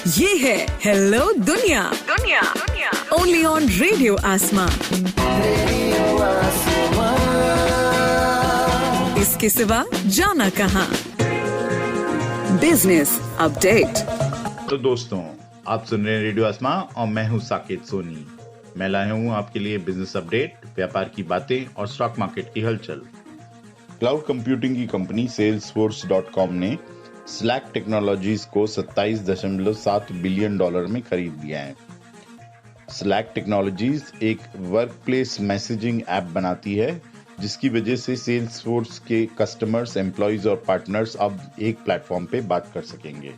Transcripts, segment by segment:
ये है हेलो दुनिया ओनली ऑन रेडियो आसमां। इसके सिवा जाना कहाँ। Business update. तो दोस्तों, आप सुन रहे हैं रेडियो आसमां और मैं हूं साकेत सोनी। मैं लाया हूं आपके लिए बिजनेस अपडेट, व्यापार की बातें और स्टॉक मार्केट की हलचल। क्लाउड कंप्यूटिंग की कंपनी salesforce.com ने स्लैक टेक्नोलॉजीज को $27.7 बिलियन में खरीद लिया है। स्लैक टेक्नोलॉजीज एक वर्कप्लेस मैसेजिंग ऐप बनाती है, जिसकी वजह से सेल्सफोर्स के कस्टमर्स, एम्प्लॉइज और पार्टनर्स अब एक प्लेटफॉर्म पे बात कर सकेंगे।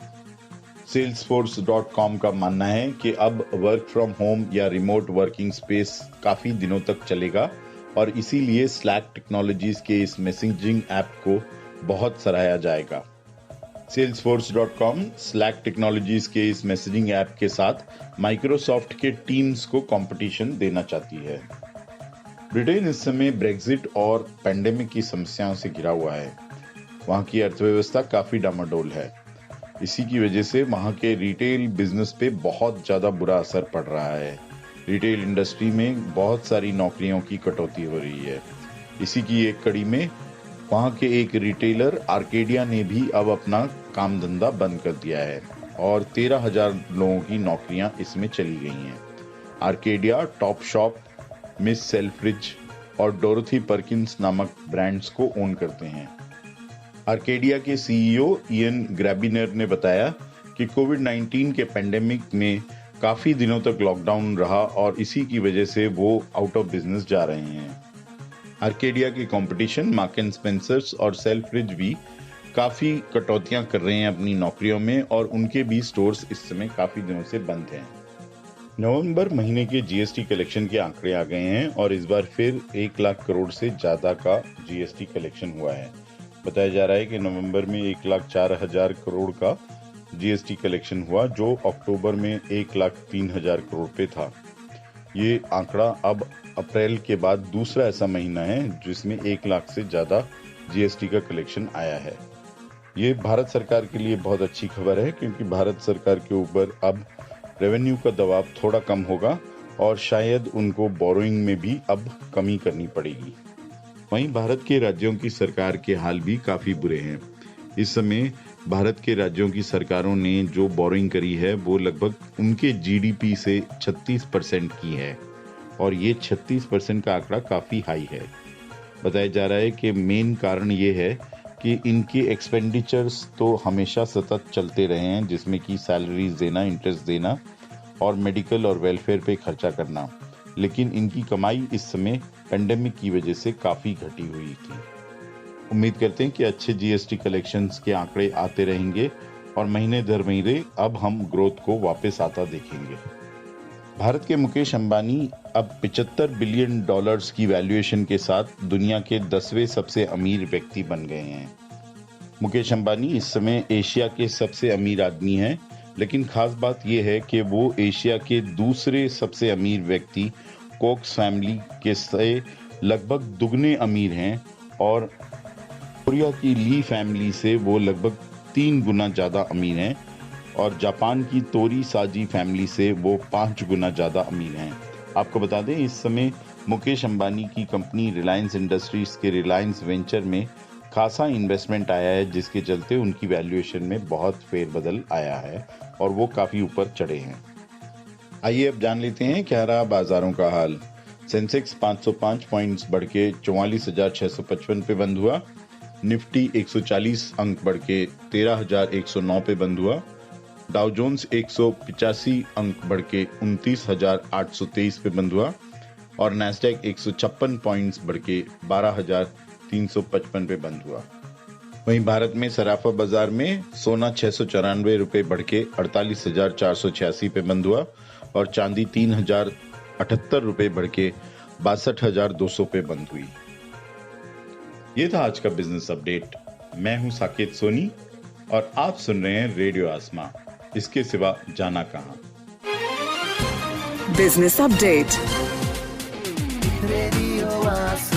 salesforce.com का मानना है कि अब वर्क फ्रॉम होम या रिमोट वर्किंग स्पेस काफी दिनों तक चलेगा और इसीलिए स्लैक टेक्नोलॉजीज के इस मैसेजिंग ऐप को बहुत सराहा जाएगा। salesforce.com स्लैक टेक्नोलॉजीज के इस मैसेजिंग ऐप के साथ माइक्रोसॉफ्ट के टीम्स को कंपटीशन देना चाहती है। ब्रिटेन इस समय ब्रेक्जिट और पैंडेमिक की समस्याओं से घिरा हुआ है। वहां की अर्थव्यवस्था काफी डामाडोल है। इसी की वजह से वहां के रिटेल बिजनेस पे बहुत ज्यादा बुरा असर पड़ रहा है। रिटेल इंडस्ट्री में बहुत सारी नौकरियों की कटौती हो रही है। इसी की एक कड़ी में वहां के एक रिटेलर आर्केडिया ने भी अब अपना काम धंधा बंद कर दिया है और 13,000 लोगों की नौकरियां इसमें चली गई हैं। Arcadia Topshop, Miss Selfridge और डोरोथी पर्किंस नामक ब्रांड्स को ओन करते हैं। आर्केडिया के सीईओ इयन ग्रैबिनर ने बताया कि कोविड-19 के पैंडेमिक में काफी दिनों तक लॉकडाउन रहा और इसी की वजह से वो आउट ऑफ बिजनेस जा रहे हैं। आर्केडिया की कंपटीशन मार्क एंड स्पेंसर्स और सेल्फ्रिज भी काफी कटौतियां कर रहे हैं अपनी नौकरियों में और उनके भी स्टोर्स इस समय काफी दिनों से बंद हैं। नवंबर महीने के जीएसटी कलेक्शन के आंकड़े आ गए हैं और इस बार फिर 1 लाख करोड़ से ज्यादा का जीएसटी कलेक्शन हुआ है। बताया जा रहा है कि नवंबर में 1,04,000 करोड़ का जीएसटी कलेक्शन हुआ, जो अक्टूबर में 1,03,000 करोड़ पे था। ये आंकड़ा अब अप्रैल के बाद दूसरा ऐसा महीना है जिसमें 1 लाख से ज्यादा जीएसटी का कलेक्शन आया है। ये भारत सरकार के लिए बहुत अच्छी खबर है, क्योंकि भारत सरकार के ऊपर अब रेवेन्यू का दबाव थोड़ा कम होगा और शायद उनको बोरोइंग में भी अब कमी करनी पड़ेगी। वहीं भारत के राज्यों की सरकार के हाल भी काफी बुरे हैं। इस समय भारत के राज्यों की सरकारों ने जो बोरोइंग करी है वो लगभग उनके जीडीपी से 36% की है और ये 36% का आंकड़ा काफी हाई है। बताया जा रहा है कि मेन कारण ये है कि इनके एक्सपेंडिचर्स तो हमेशा सतत चलते रहे हैं, जिसमें कि सैलरीज देना, इंटरेस्ट देना और मेडिकल और वेलफेयर पे खर्चा करना, लेकिन इनकी कमाई इस समय पेंडेमिक की वजह से काफी घटी हुई थी। उम्मीद करते हैं कि अच्छे जीएसटी कलेक्शंस के आंकड़े आते रहेंगे और महीने दर महीने अब हम ग्रोथ को वापस आता देखेंगे। भारत के मुकेश अंबानी अब $75 बिलियन की वैल्यूएशन के साथ दुनिया के 10वें सबसे अमीर व्यक्ति बन गए हैं। मुकेश अंबानी इस समय एशिया के सबसे अमीर आदमी हैं, लेकिन खास बात यह है कि वो एशिया के दूसरे सबसे अमीर व्यक्ति कोक्स फैमिली के से लगभग दुगने अमीर हैं और कोरिया की ली फैमिली से वो लगभग 3 गुना ज्यादा अमीर हैं और जापान की तोरी साजी फैमिली से वो 5 गुना ज्यादा अमीर हैं। आपको बता दें, इस समय मुकेश अंबानी की कंपनी रिलायंस इंडस्ट्रीज के रिलायंस वेंचर में खासा इन्वेस्टमेंट आया है, जिसके चलते उनकी वैल्यूएशन में बहुत फेरबदल आया है और वो काफी ऊपर चढ़े हैं। आइए अब जान लेते हैं क्या रहा बाजारों का हाल। सेंसेक्स 505 पॉइंट्स बढ़ के 44,655 पे बंद हुआ। निफ्टी 140 अंक बढ़ के 13,109 पे बंद हुआ। डाउ जोन्स 185 अंक बढ़ के 29,823 पे बंद हुआ और नैस्डैक 156 पॉइंट्स बढ़ के 12,355 पे बंद हुआ। वहीं भारत में सराफा बाजार में सोना 694 रुपए बढ़ के 48,486 पे बंद हुआ और चांदी 3,078 रुपए बढ़ के 62,200 पे बंद हुई। ये था आज का बिजनेस अपडेट। मैं हूं साकेत सोनी और आप सुन रहे हैं रेडियो आसमां। इसके सिवा जाना कहां। बिजनेस अपडेट रेडियो आसमां।